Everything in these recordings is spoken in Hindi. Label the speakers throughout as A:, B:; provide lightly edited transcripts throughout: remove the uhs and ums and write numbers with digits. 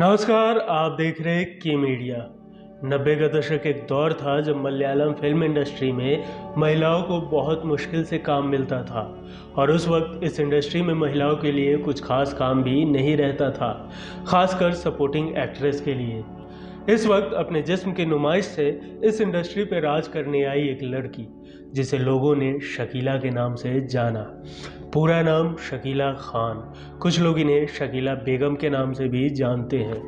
A: नमस्कार, आप देख रहे हैं की मीडिया। 90 का दशक एक दौर था जब मलयालम फिल्म इंडस्ट्री में महिलाओं को बहुत मुश्किल से काम मिलता था और उस वक्त इस इंडस्ट्री में महिलाओं के लिए कुछ खास काम भी नहीं रहता था, खासकर सपोर्टिंग एक्ट्रेस के लिए। इस वक्त अपने जिस्म की नुमाइश से इस इंडस्ट्री पर राज करने आई एक लड़की जिसे लोगों ने शकीला के नाम से जाना। पूरा नाम शकीला खान, कुछ लोग इन्हें शकीला बेगम के नाम से भी जानते हैं।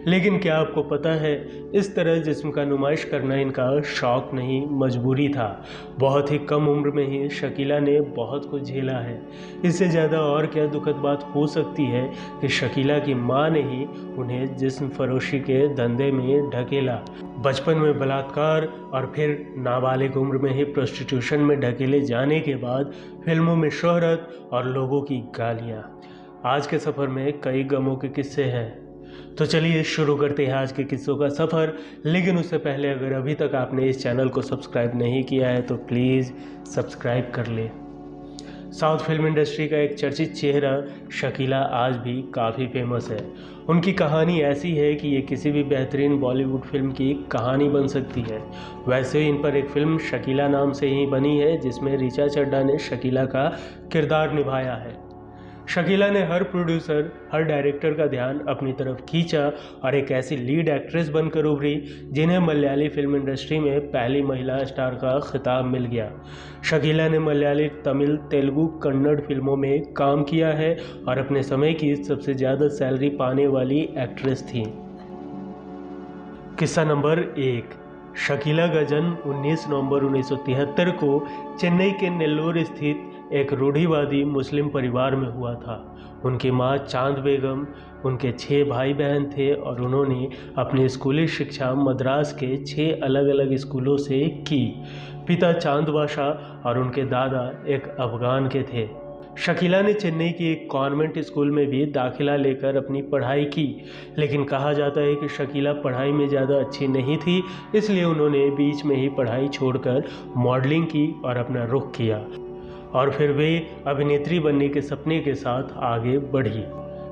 A: लेकिन क्या आपको पता है, इस तरह जिस्म का नुमाइश करना इनका शौक नहीं, मजबूरी था। बहुत ही कम उम्र में ही शकीला ने बहुत कुछ झेला है। इससे ज़्यादा और क्या दुखद बात हो सकती है कि शकीला की माँ ने ही उन्हें जिस्म फरोशी के धंधे में ढकेला। बचपन में बलात्कार और फिर नाबालिग उम्र में ही प्रोस्टिट्यूशन में ढकेले जाने के बाद फिल्मों में शोहरत और लोगों की गालियाँ। आज के सफ़र में कई गमों के किस्से हैं, तो चलिए शुरू करते हैं आज के किस्सों का सफ़र। लेकिन उससे पहले अगर अभी तक आपने इस चैनल को सब्सक्राइब नहीं किया है तो प्लीज़ सब्सक्राइब कर ले। साउथ फिल्म इंडस्ट्री का एक चर्चित चेहरा शकीला आज भी काफ़ी फेमस है। उनकी कहानी ऐसी है कि ये किसी भी बेहतरीन बॉलीवुड फिल्म की कहानी बन सकती है। वैसे इन पर एक फिल्म शकीला नाम से ही बनी है जिसमें ऋचा चड्ढा ने शकीला का किरदार निभाया है। शकीला ने हर प्रोड्यूसर, हर डायरेक्टर का ध्यान अपनी तरफ खींचा और एक ऐसी लीड एक्ट्रेस बनकर उभरी जिन्हें मलयाली फिल्म इंडस्ट्री में पहली महिला स्टार का खिताब मिल गया। शकीला ने मलयाली, तमिल, तेलुगु, कन्नड़ फिल्मों में काम किया है और अपने समय की सबसे ज़्यादा सैलरी पाने वाली एक्ट्रेस थी। किस्सा नंबर 1। शकीला का जन्म 19 नवंबर 1973 को चेन्नई के नेल्लोर स्थित एक रूढ़िवादी मुस्लिम परिवार में हुआ था। उनकी मां चांद बेगम, उनके 6 भाई बहन थे और उन्होंने अपनी स्कूली शिक्षा मद्रास के 6 अलग अलग स्कूलों से की। पिता चांद बादशाह और उनके दादा एक अफगान के थे। शकीला ने चेन्नई की एक कॉन्वेंट स्कूल में भी दाखिला लेकर अपनी पढ़ाई की, लेकिन कहा जाता है कि शकीला पढ़ाई में ज़्यादा अच्छी नहीं थी, इसलिए उन्होंने बीच में ही पढ़ाई छोड़कर मॉडलिंग की और अपना रुख किया और फिर वे अभिनेत्री बनने के सपने के साथ आगे बढ़ी।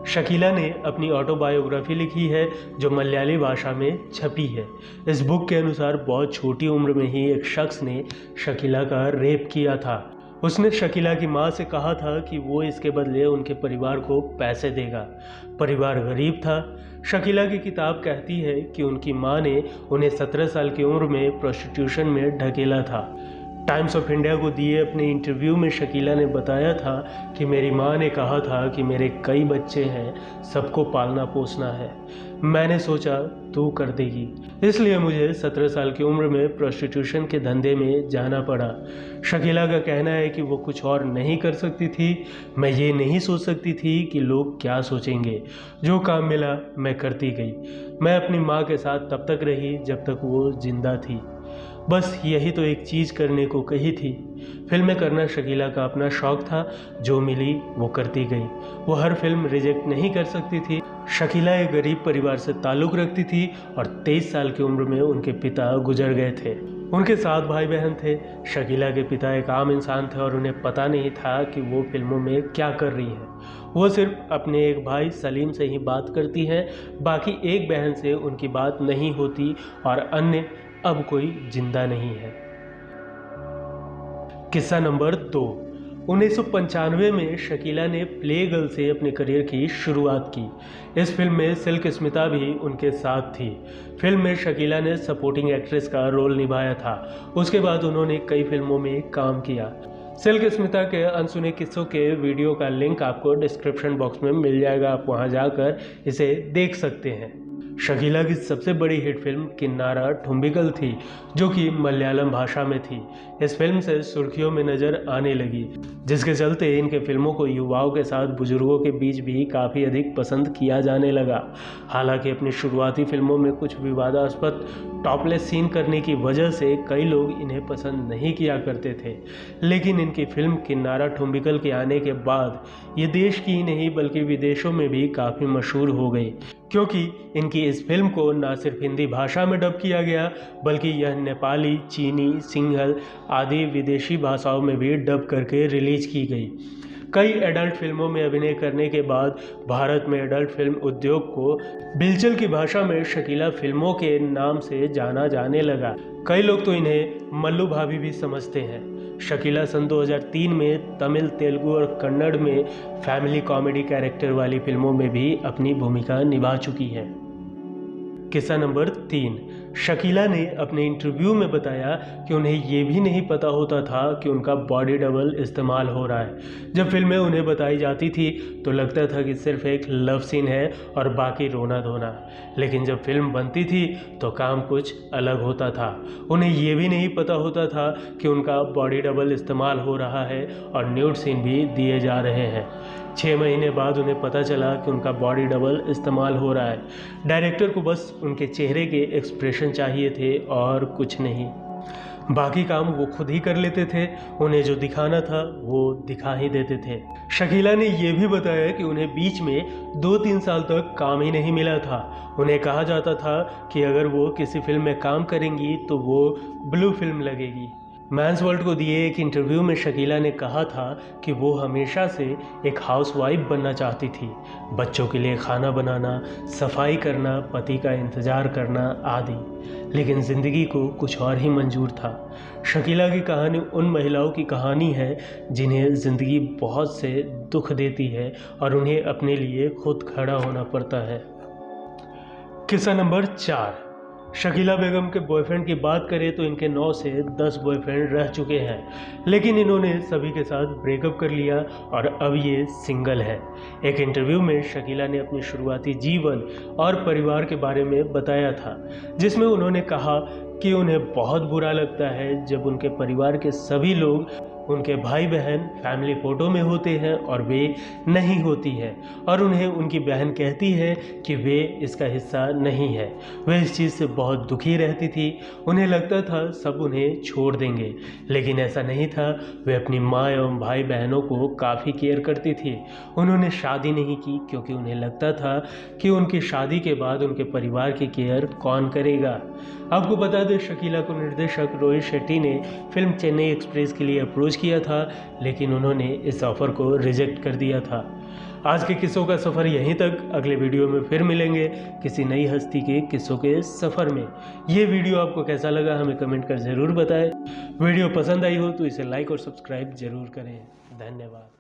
A: शकीला ने अपनी ऑटोबायोग्राफी लिखी है जो मलयाली भाषा में छपी है। इस बुक के अनुसार बहुत छोटी उम्र में ही एक शख्स ने शकीला का रेप किया था। उसने शकीला की मां से कहा था कि वो इसके बदले उनके परिवार को पैसे देगा। परिवार गरीब था। शकीला की किताब कहती है कि उनकी मां ने उन्हें 17 साल की उम्र में प्रोस्टिट्यूशन में ढकेला था। टाइम्स ऑफ इंडिया को दिए अपने इंटरव्यू में शकीला ने बताया था कि मेरी मां ने कहा था कि मेरे कई बच्चे हैं, सबको पालना पोसना है। मैंने सोचा तू कर देगी, इसलिए मुझे 17 साल की उम्र में प्रोस्टिट्यूशन के धंधे में जाना पड़ा। शकीला का कहना है कि वो कुछ और नहीं कर सकती थी। मैं ये नहीं सोच सकती थी कि लोग क्या सोचेंगे। जो काम मिला मैं करती गई। मैं अपनी माँ के साथ तब तक रही जब तक वो जिंदा थी। बस यही तो एक चीज़ करने को कही थी। फिल्में करना शकीला का अपना शौक़ था, जो मिली वो करती गई। वो हर फिल्म रिजेक्ट नहीं कर सकती थी। शकीला एक गरीब परिवार से ताल्लुक़ रखती थी और 23 साल की उम्र में उनके पिता गुजर गए थे। उनके 7 भाई बहन थे। शकीला के पिता एक आम इंसान थे और उन्हें पता नहीं था कि वो फिल्मों में क्या कर रही हैं। वो सिर्फ अपने एक भाई सलीम से ही बात करती हैं, बाकी एक बहन से उनकी बात नहीं होती और अन्य अब कोई जिंदा नहीं है। किस्सा नंबर 2। 1995 में शकीला ने प्ले गर्ल से अपने करियर की शुरुआत की। इस फिल्म में सिल्क स्मिता भी उनके साथ थी। फिल्म में शकीला ने सपोर्टिंग एक्ट्रेस का रोल निभाया था। उसके बाद उन्होंने कई फिल्मों में काम किया। सिल्क स्मिता के अनसुने किस्सों के वीडियो का लिंक आपको डिस्क्रिप्शन बॉक्स में मिल जाएगा, आप वहां जाकर इसे देख सकते हैं। शकीला की सबसे बड़ी हिट फिल्म किन्नारा ठुम्बिकल थी, जो कि मलयालम भाषा में थी। इस फिल्म से सुर्खियों में नज़र आने लगी, जिसके चलते इनके फिल्मों को युवाओं के साथ बुजुर्गों के बीच भी काफ़ी अधिक पसंद किया जाने लगा। हालांकि अपनी शुरुआती फिल्मों में कुछ विवादास्पद टॉपलेस सीन करने की वजह से कई लोग इन्हें पसंद नहीं किया करते थे, लेकिन इनकी फिल्म किन्नारा ठुम्बिकल के आने के बाद ये देश की ही नहीं बल्कि विदेशों में भी काफ़ी मशहूर हो गई, क्योंकि इनकी इस फिल्म को न सिर्फ हिंदी भाषा में डब किया गया बल्कि यह नेपाली, चीनी, सिंहल आदि विदेशी भाषाओं में भी डब करके रिलीज की गई। कई एडल्ट फिल्मों में अभिनय करने के बाद भारत में एडल्ट फिल्म उद्योग को बिलचल की भाषा में शकीला फिल्मों के नाम से जाना जाने लगा। कई लोग तो इन्हें मल्लू भाभी भी समझते हैं। शकीला सन 2003 में तमिल, तेलुगु और कन्नड़ में फैमिली कॉमेडी कैरेक्टर वाली फिल्मों में भी अपनी भूमिका निभा चुकी है। किस्सा नंबर 3। शकीला ने अपने इंटरव्यू में बताया कि उन्हें ये भी नहीं पता होता था कि उनका बॉडी डबल इस्तेमाल हो रहा है। जब फिल्में उन्हें बताई जाती थी तो लगता था कि सिर्फ एक लव सीन है और बाकी रोना धोना, लेकिन जब फिल्म बनती थी तो काम कुछ अलग होता था। उन्हें ये भी नहीं पता होता था कि उनका बॉडी डबल इस्तेमाल हो रहा है और न्यूड सीन भी दिए जा रहे हैं। 6 महीने बाद उन्हें पता चला कि उनका बॉडी डबल इस्तेमाल हो रहा है। डायरेक्टर को बस उनके चेहरे के एक्सप्रेशन चाहिए थे और कुछ नहीं। बाकी काम वो खुद ही कर लेते थे। उन्हें जो दिखाना था वो दिखा ही देते थे। शकीला ने यह भी बताया कि उन्हें बीच में 2-3 साल तक काम ही नहीं मिला था। उन्हें कहा जाता था कि अगर वो किसी फिल्म में काम करेंगी तो वो ब्लू फिल्म लगेगी। मैंस वर्ल्ड को दिए एक इंटरव्यू में शकीला ने कहा था कि वो हमेशा से एक हाउसवाइफ बनना चाहती थी। बच्चों के लिए खाना बनाना, सफाई करना, पति का इंतज़ार करना आदि, लेकिन ज़िंदगी को कुछ और ही मंजूर था। शकीला की कहानी उन महिलाओं की कहानी है जिन्हें ज़िंदगी बहुत से दुख देती है और उन्हें अपने लिए खुद खड़ा होना पड़ता है। किस्सा नंबर 4। शकीला बेगम के बॉयफ्रेंड की बात करें तो इनके 9 से 10 बॉयफ्रेंड रह चुके हैं, लेकिन इन्होंने सभी के साथ ब्रेकअप कर लिया और अब ये सिंगल है। एक इंटरव्यू में शकीला ने अपने शुरुआती जीवन और परिवार के बारे में बताया था, जिसमें उन्होंने कहा कि उन्हें बहुत बुरा लगता है जब उनके परिवार के सभी लोग, उनके भाई बहन फैमिली फ़ोटो में होते हैं और वे नहीं होती है, और उन्हें उनकी बहन कहती है कि वे इसका हिस्सा नहीं है। वे इस चीज़ से बहुत दुखी रहती थी। उन्हें लगता था सब उन्हें छोड़ देंगे, लेकिन ऐसा नहीं था। वे अपनी माँ एवं भाई बहनों को काफ़ी केयर करती थी। उन्होंने शादी नहीं की क्योंकि उन्हें लगता था कि उनकी शादी के बाद उनके परिवार की केयर कौन करेगा। आपको बता दें, शकीला को निर्देशक रोहित शेट्टी ने फिल्म चेन्नई एक्सप्रेस के लिए अप्रोच किया था, लेकिन उन्होंने इस ऑफ़र को रिजेक्ट कर दिया था। आज के किस्सों का सफ़र यहीं तक। अगले वीडियो में फिर मिलेंगे किसी नई हस्ती के किस्सों के सफ़र में। ये वीडियो आपको कैसा लगा हमें कमेंट कर ज़रूर बताएं। वीडियो पसंद आई हो तो इसे लाइक और सब्सक्राइब ज़रूर करें। धन्यवाद।